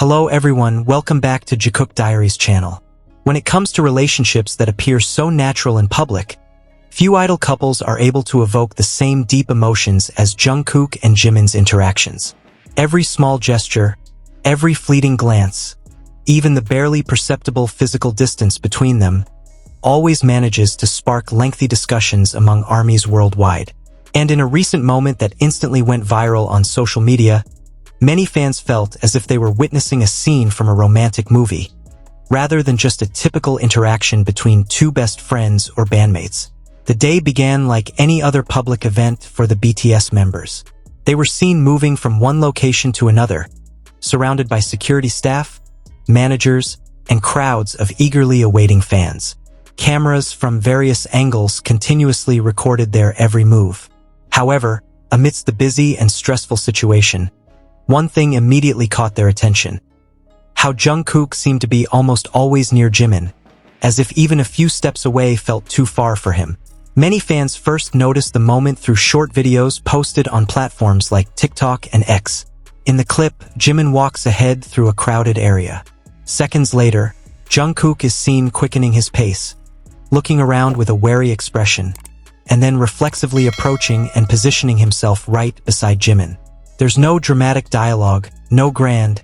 Hello everyone, welcome back to Jikook Diaries channel. When it comes to relationships that appear so natural in public, few idol couples are able to evoke the same deep emotions as Jungkook and Jimin's interactions. Every small gesture, every fleeting glance, even the barely perceptible physical distance between them, always manages to spark lengthy discussions among armies worldwide. And in a recent moment that instantly went viral on social media, many fans felt as if they were witnessing a scene from a romantic movie, rather than just a typical interaction between two best friends or bandmates. The day began like any other public event for the BTS members. They were seen moving from one location to another, surrounded by security staff, managers, and crowds of eagerly awaiting fans. Cameras from various angles continuously recorded their every move. However, amidst the busy and stressful situation, one thing immediately caught their attention: how Jungkook seemed to be almost always near Jimin, as if even a few steps away felt too far for him. Many fans first noticed the moment through short videos posted on platforms like TikTok and X. In the clip, Jimin walks ahead through a crowded area. Seconds later, Jungkook is seen quickening his pace, looking around with a wary expression, and then reflexively approaching and positioning himself right beside Jimin. There's no dramatic dialogue, no grand,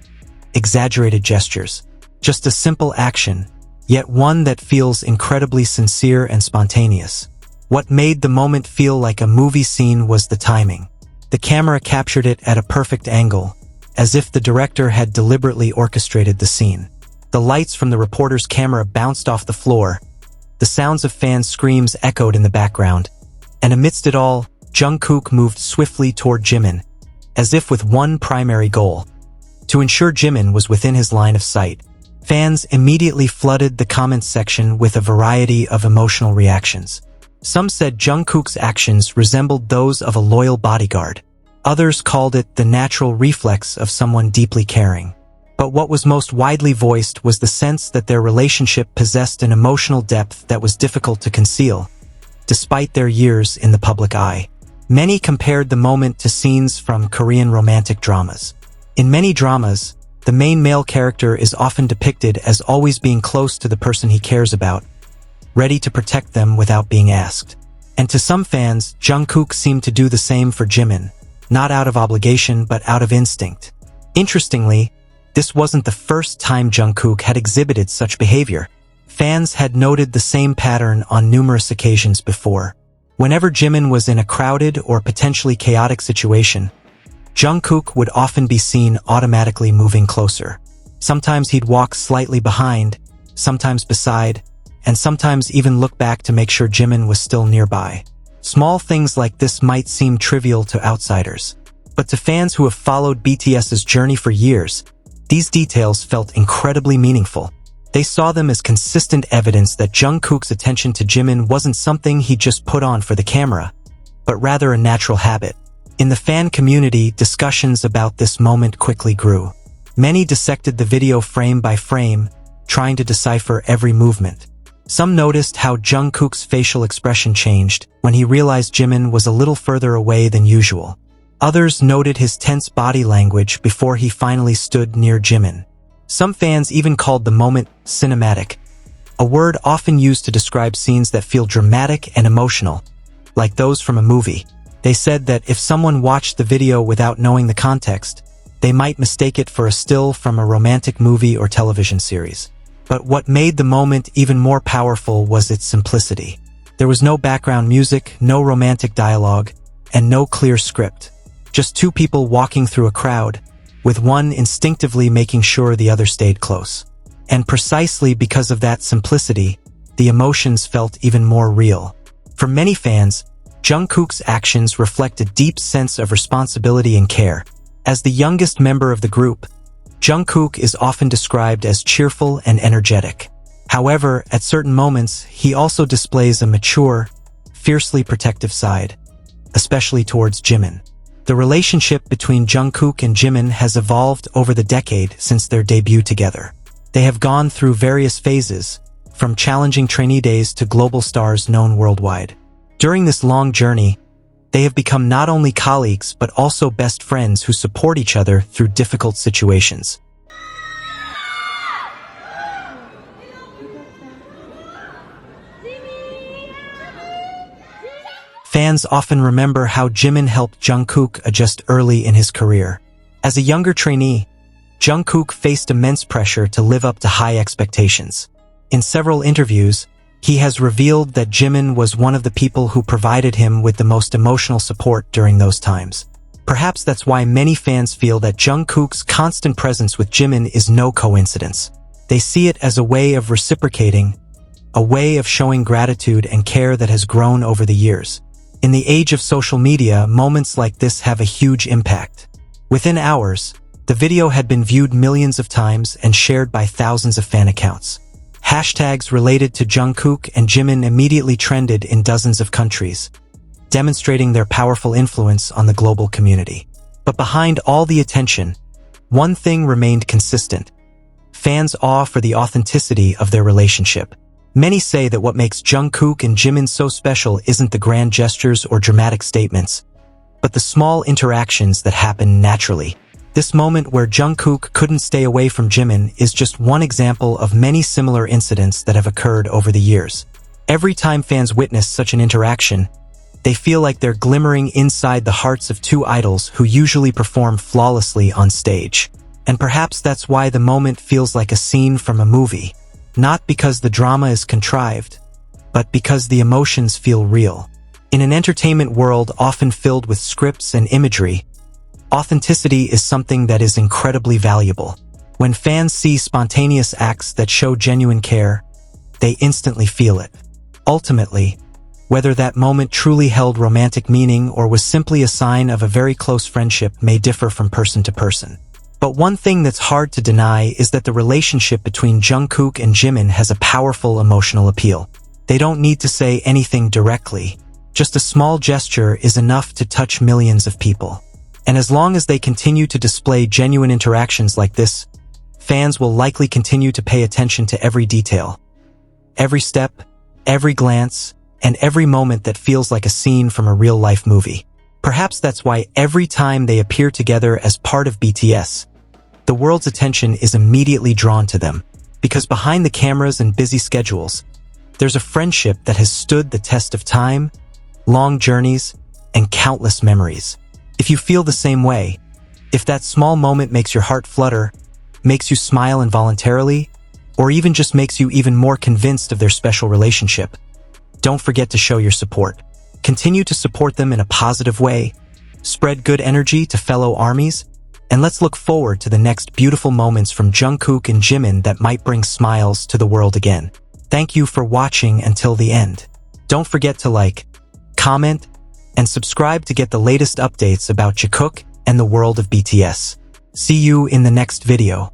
exaggerated gestures, just a simple action, yet one that feels incredibly sincere and spontaneous. What made the moment feel like a movie scene was the timing. The camera captured it at a perfect angle, as if the director had deliberately orchestrated the scene. The lights from the reporter's camera bounced off the floor, the sounds of fans' screams echoed in the background, and amidst it all, Jungkook moved swiftly toward Jimin, as if with one primary goal: to ensure Jimin was within his line of sight. Fans immediately flooded the comments section with a variety of emotional reactions. Some said Jungkook's actions resembled those of a loyal bodyguard. Others called it the natural reflex of someone deeply caring. But what was most widely voiced was the sense that their relationship possessed an emotional depth that was difficult to conceal, despite their years in the public eye. Many compared the moment to scenes from Korean romantic dramas. In many dramas, the main male character is often depicted as always being close to the person he cares about, ready to protect them without being asked. And to some fans, Jungkook seemed to do the same for Jimin, not out of obligation but out of instinct. Interestingly, this wasn't the first time Jungkook had exhibited such behavior. Fans had noted the same pattern on numerous occasions before. Whenever Jimin was in a crowded or potentially chaotic situation, Jungkook would often be seen automatically moving closer. Sometimes he'd walk slightly behind, sometimes beside, and sometimes even look back to make sure Jimin was still nearby. Small things like this might seem trivial to outsiders, but to fans who have followed BTS's journey for years, these details felt incredibly meaningful. They saw them as consistent evidence that Jungkook's attention to Jimin wasn't something he just put on for the camera, but rather a natural habit. In the fan community, discussions about this moment quickly grew. Many dissected the video frame by frame, trying to decipher every movement. Some noticed how Jungkook's facial expression changed when he realized Jimin was a little further away than usual. Others noted his tense body language before he finally stood near Jimin. Some fans even called the moment cinematic, a word often used to describe scenes that feel dramatic and emotional, like those from a movie. They said that if someone watched the video without knowing the context, they might mistake it for a still from a romantic movie or television series. But what made the moment even more powerful was its simplicity. There was no background music, no romantic dialogue, and no clear script. Just two people walking through a crowd, with one instinctively making sure the other stayed close. And precisely because of that simplicity, the emotions felt even more real. For many fans, Jungkook's actions reflect a deep sense of responsibility and care. As the youngest member of the group, Jungkook is often described as cheerful and energetic. However, at certain moments, he also displays a mature, fiercely protective side, especially towards Jimin. The relationship between Jungkook and Jimin has evolved over the decade since their debut together. They have gone through various phases, from challenging trainee days to global stars known worldwide. During this long journey, They have become not only colleagues but also best friends who support each other through difficult situations. Fans often remember how Jimin helped Jungkook adjust early in his career. As a younger trainee, Jungkook faced immense pressure to live up to high expectations. In several interviews, he has revealed that Jimin was one of the people who provided him with the most emotional support during those times. Perhaps that's why many fans feel that Jungkook's constant presence with Jimin is no coincidence. They see it as a way of reciprocating, a way of showing gratitude and care that has grown over the years. In the age of social media, moments like this have a huge impact. Within hours, the video had been viewed millions of times and shared by thousands of fan accounts. Hashtags related to Jungkook and Jimin immediately trended in dozens of countries, demonstrating their powerful influence on the global community. But behind all the attention, one thing remained consistent: fans' awe for the authenticity of their relationship. Many say that what makes Jungkook and Jimin so special isn't the grand gestures or dramatic statements, but the small interactions that happen naturally. This moment where Jungkook couldn't stay away from Jimin is just one example of many similar incidents that have occurred over the years. Every time fans witness such an interaction, they feel like they're glimmering inside the hearts of two idols who usually perform flawlessly on stage. And perhaps that's why the moment feels like a scene from a movie. Not because the drama is contrived, but because the emotions feel real. In an entertainment world often filled with scripts and imagery, authenticity is something that is incredibly valuable. When fans see spontaneous acts that show genuine care, they instantly feel it. Ultimately, whether that moment truly held romantic meaning or was simply a sign of a very close friendship may differ from person to person. But one thing that's hard to deny is that the relationship between Jungkook and Jimin has a powerful emotional appeal. They don't need to say anything directly. Just a small gesture is enough to touch millions of people. And as long as they continue to display genuine interactions like this, fans will likely continue to pay attention to every detail. Every step, every glance, and every moment that feels like a scene from a real-life movie. Perhaps that's why every time they appear together as part of BTS, the world's attention is immediately drawn to them. Because behind the cameras and busy schedules, there's a friendship that has stood the test of time, long journeys, and countless memories. If you feel the same way, if that small moment makes your heart flutter, makes you smile involuntarily, or even just makes you even more convinced of their special relationship, don't forget to show your support. Continue to support them in a positive way, spread good energy to fellow armies, and let's look forward to the next beautiful moments from Jungkook and Jimin that might bring smiles to the world again. Thank you for watching until the end. Don't forget to like, comment, and subscribe to get the latest updates about Jikook and the world of BTS. See you in the next video.